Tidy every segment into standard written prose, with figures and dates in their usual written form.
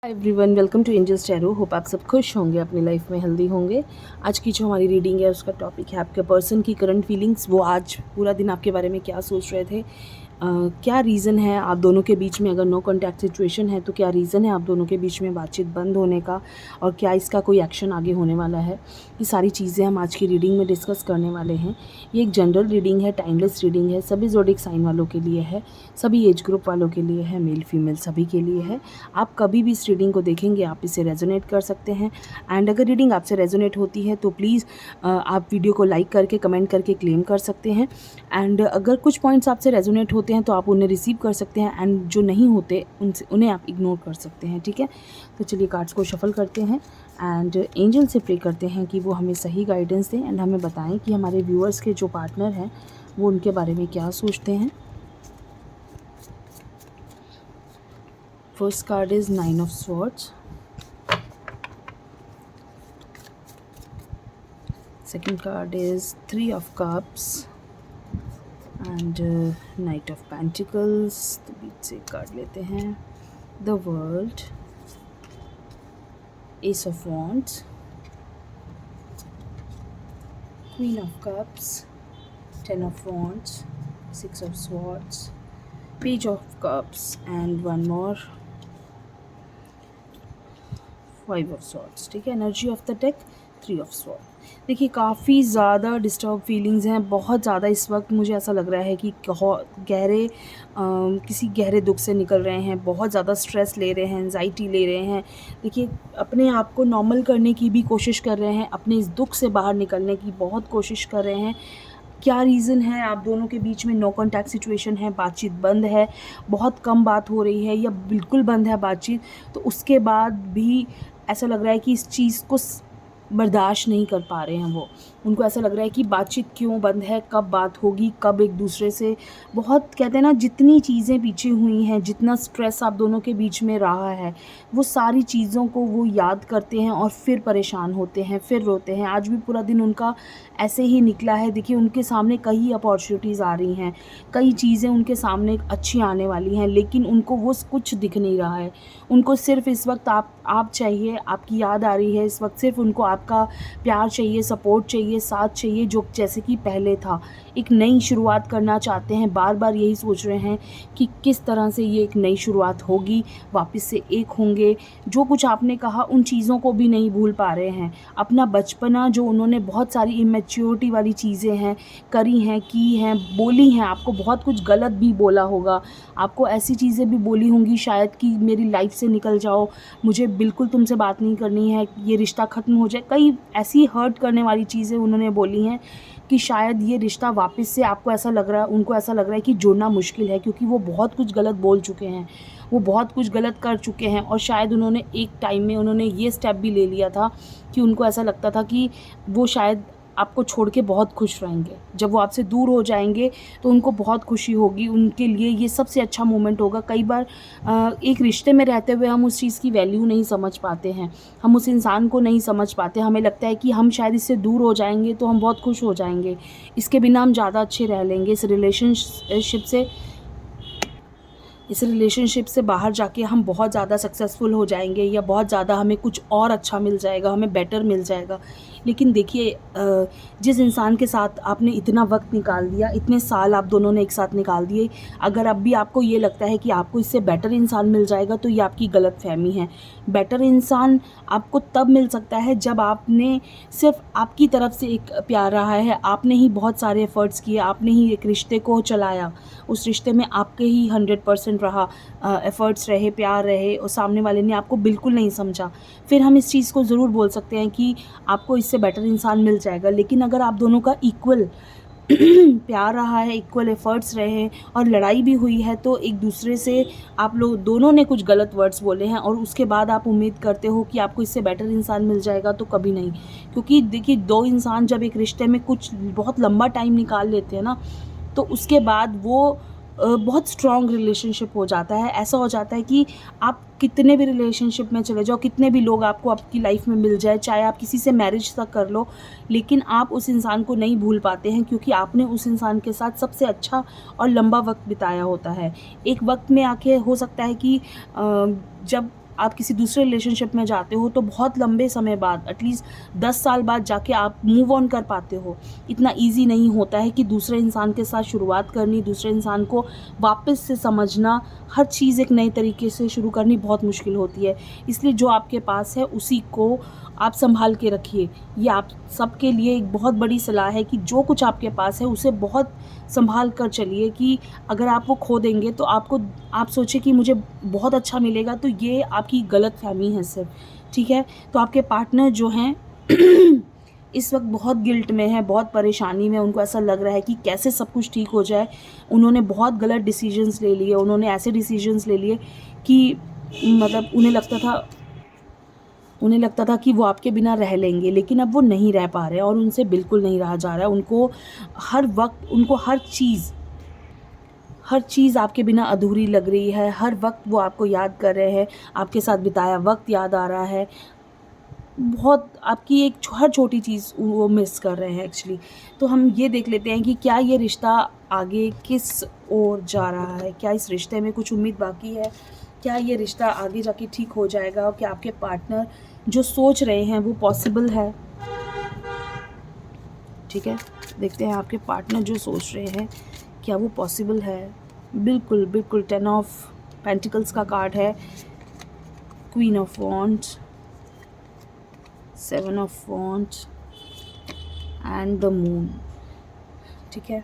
Hi everyone, welcome to Angels tarot. Hope आप सब खुश होंगे, अपनी लाइफ में हेल्दी होंगे। आज की जो हमारी रीडिंग है उसका टॉपिक है आपके पर्सन की करंट फीलिंग्स। वो आज पूरा दिन आपके बारे में क्या सोच रहे थे, क्या रीज़न है आप दोनों के बीच में, अगर नो कॉन्टैक्ट सिचुएशन है तो क्या रीज़न है आप दोनों के बीच में बातचीत बंद होने का, और क्या इसका कोई एक्शन आगे होने वाला है। ये सारी चीज़ें हम आज की रीडिंग में डिस्कस करने वाले हैं। ये एक जनरल रीडिंग है, टाइमलेस रीडिंग है, सभी ज़ोडिक साइन वालों के लिए है, सभी एज ग्रुप वालों के लिए है, मेल फीमेल सभी के लिए है। आप कभी भी इस रीडिंग को देखेंगे आप इसे रेजोनेट कर सकते हैं। एंड अगर रीडिंग आपसे रेजोनेट होती है तो प्लीज़ आप वीडियो को लाइक करके कमेंट करके क्लेम कर सकते हैं। एंड अगर कुछ पॉइंट्स आपसे रेजोनेट होते हैं तो आप उन्हें रिसीव कर सकते हैं, एंड जो नहीं होते उन्हें आप इग्नोर कर सकते हैं। ठीक है, तो चलिए कार्ड्स को शफल करते हैं एंड एंजल से प्रे करते हैं कि वो हमें सही गाइडेंस दें एंड हमें बताएं कि हमारे व्यूअर्स के जो पार्टनर हैं वो उनके बारे में क्या सोचते हैं। First card is 9 of swords, second card is 3 of cups and knight of pentacles। तो बीच से कार्ड लेते हैं, the world, ace of wands, queen of cups, 10 of wands, 6 of swords, page of cups and one more 5 of swords। ठीक है, energy of the deck 3 of sword. देखिए काफ़ी ज़्यादा disturb feelings हैं, बहुत ज़्यादा इस वक्त मुझे ऐसा लग रहा है कि गहरे किसी गहरे दुख से निकल रहे हैं, बहुत ज़्यादा स्ट्रेस ले रहे हैं, एंजाइटी ले रहे हैं। देखिए अपने आप को नॉर्मल करने की भी कोशिश कर रहे हैं, अपने इस दुख से बाहर निकलने की बहुत कोशिश कर रहे हैं। क्या रीज़न है आप दोनों के बीच में नो कॉन्टैक्ट सिचुएशन है, बातचीत बंद है, बहुत कम बात हो रही है या बिल्कुल बंद है बातचीत, तो उसके बाद भी ऐसा लग रहा है कि इस चीज़ को बर्दाश्त नहीं कर पा रहे हैं। वो उनको ऐसा लग रहा है कि बातचीत क्यों बंद है, कब बात होगी, कब एक दूसरे से, बहुत कहते हैं ना जितनी चीज़ें पीछे हुई हैं, जितना स्ट्रेस आप दोनों के बीच में रहा है, वो सारी चीज़ों को वो याद करते हैं और फिर परेशान होते हैं, फिर रोते हैं। आज भी पूरा दिन उनका ऐसे ही निकला है। देखिए उनके सामने कई अपॉर्चुनिटीज़ आ रही हैं, कई चीज़ें उनके सामने अच्छी आने वाली हैं, लेकिन उनको वो कुछ दिख नहीं रहा है। उनको सिर्फ इस वक्त आप चाहिए, आपकी याद आ रही है इस वक्त, सिर्फ उनको आपका प्यार चाहिए, सपोर्ट चाहिए, साथ चाहिए, जो जैसे कि पहले था। एक नई शुरुआत करना चाहते हैं, बार बार यही सोच रहे हैं कि किस तरह से ये एक नई शुरुआत होगी, वापस से एक होंगे। जो कुछ आपने कहा उन चीज़ों को भी नहीं भूल पा रहे हैं। अपना बचपना जो उन्होंने बहुत सारी इमेच्योरिटी वाली चीज़ें हैं करी हैं, की हैं, बोली हैं, आपको बहुत कुछ गलत भी बोला होगा, आपको ऐसी चीज़ें भी बोली होंगी शायद कि मेरी लाइफ से निकल जाओ, मुझे बिल्कुल तुमसे बात नहीं करनी है, ये रिश्ता ख़त्म हो जाए। कई ऐसी हर्ट करने वाली चीज़ें उन्होंने बोली हैं कि शायद ये रिश्ता वापस से आपको ऐसा लग रहा है, उनको ऐसा लग रहा है कि जोड़ना मुश्किल है, क्योंकि वो बहुत कुछ गलत बोल चुके हैं, वो बहुत कुछ गलत कर चुके हैं। और शायद उन्होंने एक टाइम में उन्होंने ये स्टेप भी ले लिया था कि उनको ऐसा लगता था कि वो शायद आपको छोड़ के बहुत खुश रहेंगे, जब वो आपसे दूर हो जाएंगे तो उनको बहुत खुशी होगी, उनके लिए ये सबसे अच्छा मोमेंट होगा। कई बार एक रिश्ते में रहते हुए हम उस चीज़ की वैल्यू नहीं समझ पाते हैं, हम उस इंसान को नहीं समझ पाते, हमें लगता है कि हम शायद इससे दूर हो जाएंगे तो हम बहुत खुश हो जाएंगे, इसके बिना हम ज़्यादा अच्छे रह लेंगे, इस रिलेशनशिप से बाहर जाके हम बहुत ज़्यादा सक्सेसफुल हो जाएंगे, या बहुत ज़्यादा हमें कुछ और अच्छा मिल जाएगा, हमें बेटर मिल जाएगा। लेकिन देखिए जिस इंसान के साथ आपने इतना वक्त निकाल दिया, इतने साल आप दोनों ने एक साथ निकाल दिए, अगर अब भी आपको ये लगता है कि आपको इससे बेटर इंसान मिल जाएगा तो ये आपकी गलतफहमी है। बेटर इंसान आपको तब मिल सकता है जब आपने सिर्फ आपकी तरफ से एक प्यार रहा है, आपने ही बहुत सारे एफ़र्ट्स किए, आपने ही एक रिश्ते को चलाया, उस रिश्ते में आपके ही 100% रहा, एफ़र्ट्स रहे, प्यार रहे, और सामने वाले ने आपको बिल्कुल नहीं समझा। फिर हम इस चीज़ को ज़रूर बोल सकते हैं कि आपको इससे बेटर इंसान मिल जाएगा। लेकिन अगर आप दोनों का इक्वल प्यार रहा है, इक्वल एफ़र्ट्स रहे हैं और लड़ाई भी हुई है, तो एक दूसरे से आप लोग दोनों ने कुछ गलत वर्ड्स बोले हैं और उसके बाद आप उम्मीद करते हो कि आपको इससे बेटर इंसान मिल जाएगा, तो कभी नहीं। क्योंकि देखिए दो इंसान जब एक रिश्ते में कुछ बहुत लंबा टाइम निकाल लेते हैं ना, तो उसके बाद वो बहुत स्ट्रॉन्ग रिलेशनशिप हो जाता है। ऐसा हो जाता है कि आप कितने भी रिलेशनशिप में चले जाओ, कितने भी लोग आपको आपकी लाइफ में मिल जाए, चाहे आप किसी से मैरिज तक कर लो, लेकिन आप उस इंसान को नहीं भूल पाते हैं, क्योंकि आपने उस इंसान के साथ सबसे अच्छा और लंबा वक्त बिताया होता है। एक वक्त में आके हो सकता है कि जब आप किसी दूसरे रिलेशनशिप में जाते हो तो बहुत लंबे समय बाद, एटलीस्ट 10 साल बाद जाके आप मूव ऑन कर पाते हो। इतना ईज़ी नहीं होता है कि दूसरे इंसान के साथ शुरुआत करनी, दूसरे इंसान को वापस से समझना, हर चीज़ एक नए तरीके से शुरू करनी बहुत मुश्किल होती है। इसलिए जो आपके पास है उसी को आप संभाल के रखिए। ये आप सबके लिए एक बहुत बड़ी सलाह है कि जो कुछ आपके पास है उसे बहुत संभाल कर चलिए, कि अगर आप वो खो देंगे तो आप सोचें कि मुझे बहुत अच्छा मिलेगा, तो ये आपकी गलतफ़हमी है सिर्फ़, ठीक है? तो आपके पार्टनर जो हैं इस वक्त बहुत गिल्ट में है, बहुत परेशानी में, उनको ऐसा लग रहा है कि कैसे सब कुछ ठीक हो जाए। उन्होंने बहुत गलत डिसीजंस ले लिए, उन्होंने ऐसे डिसीजंस ले लिए कि मतलब उन्हें लगता था कि वो आपके बिना रह लेंगे, लेकिन अब वो नहीं रह पा रहे हैं और उनसे बिल्कुल नहीं रहा जा रहा है। उनको हर वक्त, उनको हर चीज़ आपके बिना अधूरी लग रही है। हर वक्त वो आपको याद कर रहे हैं, आपके साथ बिताया वक्त याद आ रहा है, बहुत आपकी हर छोटी चीज़ वो मिस कर रहे हैं एक्चुअली। तो हम ये देख लेते हैं कि क्या ये रिश्ता आगे किस ओर जा रहा है, क्या इस रिश्ते में कुछ उम्मीद बाकी है, क्या ये रिश्ता आगे जाके ठीक हो जाएगा, और क्या आपके पार्टनर जो सोच रहे हैं वो पॉसिबल है। ठीक है, देखते हैं आपके पार्टनर जो सोच रहे हैं क्या वो पॉसिबल है। बिल्कुल बिल्कुल 10 ऑफ पेंटिकल्स का कार्ड है, queen of wands, 7 of wands and the moon. ठीक है,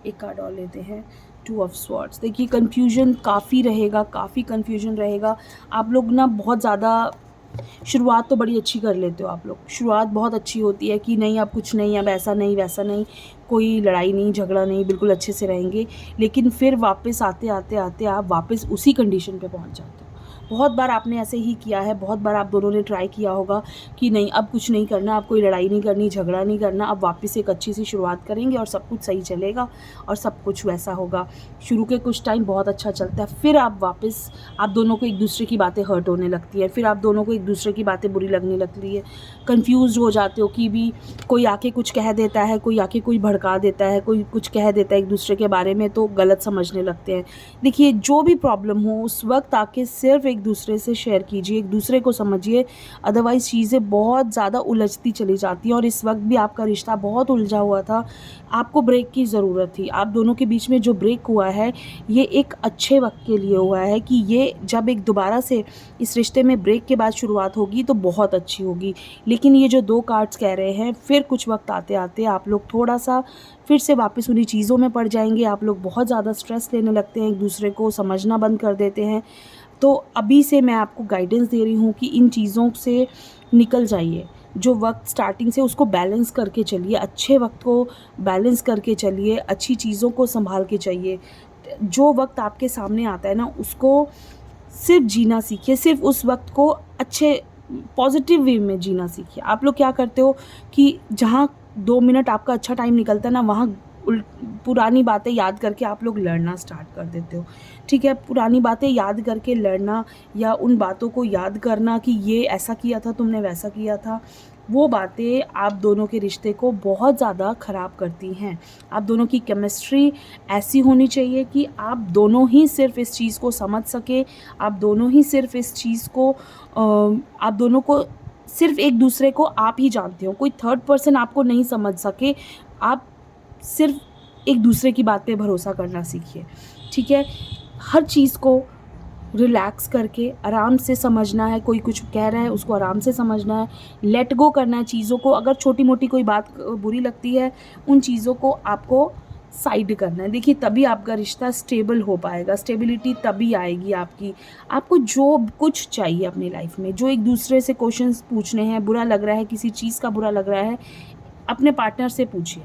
एक कार्ड और लेते हैं, 2 ऑफ स्वॉर्ड्स। देखिए कन्फ्यूजन काफ़ी रहेगा, काफ़ी कन्फ्यूजन रहेगा। आप लोग ना बहुत ज़्यादा शुरुआत तो बड़ी अच्छी कर लेते हो, आप लोग शुरुआत बहुत अच्छी होती है कि नहीं अब कुछ नहीं, अब ऐसा नहीं वैसा नहीं, कोई लड़ाई नहीं झगड़ा नहीं, बिल्कुल अच्छे से रहेंगे। लेकिन फिर वापस आते आते आते आप वापस उसी कंडीशन पे पहुंच जाते हो। बहुत बार आपने ऐसे ही किया है, बहुत बार आप दोनों ने ट्राई किया होगा कि नहीं अब कुछ नहीं करना, अब कोई लड़ाई नहीं करनी, झगड़ा नहीं करना, अब वापस एक अच्छी सी शुरुआत करेंगे और सब कुछ सही चलेगा और सब कुछ वैसा होगा। शुरू के कुछ टाइम बहुत अच्छा चलता है, फिर आप दोनों को एक दूसरे की बातें हर्ट होने लगती है, फिर आप दोनों को एक दूसरे की बातें बुरी लगने लगती है, कन्फ्यूज़ हो जाते हो कि भी कोई आके कुछ कह देता है, कोई आके कोई भड़का देता है, कोई कुछ कह देता है एक दूसरे के बारे में तो गलत समझने लगते हैं। देखिए जो भी प्रॉब्लम हो उस वक्त आके सिर्फ एक दूसरे से शेयर कीजिए, एक दूसरे को समझिए, अदरवाइज़ चीज़ें बहुत ज़्यादा उलझती चली जाती हैं। और इस वक्त भी आपका रिश्ता बहुत उलझा हुआ था, आपको ब्रेक की ज़रूरत थी। आप दोनों के बीच में जो ब्रेक हुआ है ये एक अच्छे वक्त के लिए हुआ है, कि ये जब एक दोबारा से इस रिश्ते में ब्रेक के बाद शुरुआत होगी तो बहुत अच्छी होगी। लेकिन ये जो 2 कार्ड्स कह रहे हैं फिर कुछ वक्त आते आते आप लोग थोड़ा सा फिर से वापस उन्हीं चीज़ों में पड़ जाएंगे। आप लोग बहुत ज़्यादा स्ट्रेस लेने लगते हैं, एक दूसरे को समझना बंद कर देते हैं। तो अभी से मैं आपको गाइडेंस दे रही हूँ कि इन चीज़ों से निकल जाइए। जो वक्त स्टार्टिंग से उसको बैलेंस करके चलिए, अच्छे वक्त को बैलेंस करके चलिए, अच्छी चीज़ों को संभाल के चाहिए। जो वक्त आपके सामने आता है ना उसको सिर्फ जीना सीखिए, सिर्फ उस वक्त को अच्छे पॉजिटिव वे में जीना सीखिए। आप लोग क्या करते हो कि जहाँ 2 मिनट आपका अच्छा टाइम निकलता है ना, वहाँ पुरानी बातें याद करके आप लोग लड़ना स्टार्ट कर देते हो। ठीक है, पुरानी बातें याद करके लड़ना या उन बातों को याद करना कि ये ऐसा किया था, तुमने वैसा किया था, वो बातें आप दोनों के रिश्ते को बहुत ज़्यादा ख़राब करती हैं। आप दोनों की केमिस्ट्री ऐसी होनी चाहिए कि आप दोनों ही सिर्फ इस चीज़ को समझ सके, आप दोनों ही सिर्फ इस चीज़ को आप दोनों को सिर्फ एक दूसरे को आप ही जानते हो, कोई थर्ड पर्सन आपको नहीं समझ सके। आप सिर्फ एक दूसरे की बात पे भरोसा करना सीखिए। ठीक है, हर चीज़ को रिलैक्स करके आराम से समझना है, कोई कुछ कह रहा है उसको आराम से समझना है, लेट गो करना है चीज़ों को। अगर छोटी मोटी कोई बात बुरी लगती है उन चीज़ों को आपको साइड करना है। देखिए तभी आपका रिश्ता स्टेबल हो पाएगा, स्टेबिलिटी तभी आएगी आपकी। आपको जो कुछ चाहिए अपनी लाइफ में, जो एक दूसरे से क्वेश्चंस पूछने हैं, बुरा लग रहा है, किसी चीज़ का बुरा लग रहा है, अपने पार्टनर से पूछिए।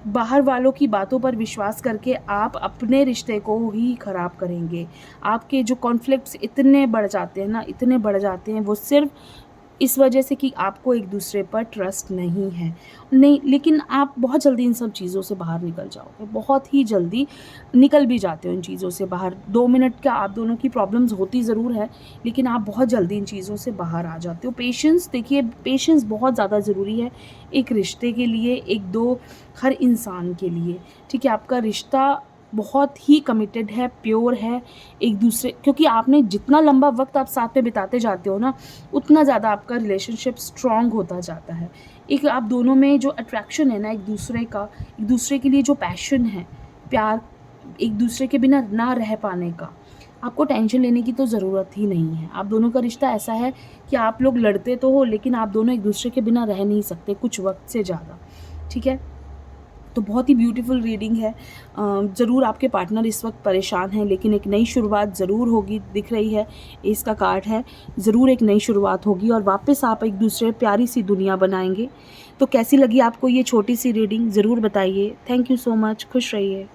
बाहर वालों की बातों पर विश्वास करके आप अपने रिश्ते को ही ख़राब करेंगे। आपके जो कॉन्फ्लिक्ट्स इतने बढ़ जाते हैं ना, इतने बढ़ जाते हैं, वो सिर्फ इस वजह से कि आपको एक दूसरे पर ट्रस्ट नहीं है। नहीं, लेकिन आप बहुत जल्दी इन सब चीज़ों से बाहर निकल जाओगे, बहुत ही जल्दी निकल भी जाते हो इन चीज़ों से बाहर। 2 मिनट का आप दोनों की प्रॉब्लम्स होती ज़रूर है, लेकिन आप बहुत जल्दी इन चीज़ों से बाहर आ जाते हो। पेशेंस, देखिए पेशेंस बहुत ज़्यादा ज़रूरी है एक रिश्ते के लिए, एक दो हर इंसान के लिए। ठीक है, आपका रिश्ता बहुत ही कमिटेड है, प्योर है एक दूसरे, क्योंकि आपने जितना लंबा वक्त आप साथ में बिताते जाते हो ना, उतना ज़्यादा आपका रिलेशनशिप स्ट्रॉन्ग होता जाता है। एक आप दोनों में जो अट्रैक्शन है ना एक दूसरे का, एक दूसरे के लिए जो पैशन है, प्यार, एक दूसरे के बिना ना रह पाने का, आपको टेंशन लेने की तो ज़रूरत ही नहीं है। आप दोनों का रिश्ता ऐसा है कि आप लोग लड़ते तो हो, लेकिन आप दोनों एक दूसरे के बिना रह नहीं सकते कुछ वक्त से ज़्यादा, ठीक है। तो बहुत ही ब्यूटीफुल रीडिंग है। ज़रूर आपके पार्टनर इस वक्त परेशान हैं, लेकिन एक नई शुरुआत ज़रूर होगी, दिख रही है, एस का कार्ड है, ज़रूर एक नई शुरुआत होगी और वापस आप एक दूसरे प्यारी सी दुनिया बनाएंगे। तो कैसी लगी आपको ये छोटी सी रीडिंग, ज़रूर बताइए। थैंक यू सो मच, खुश रहिए।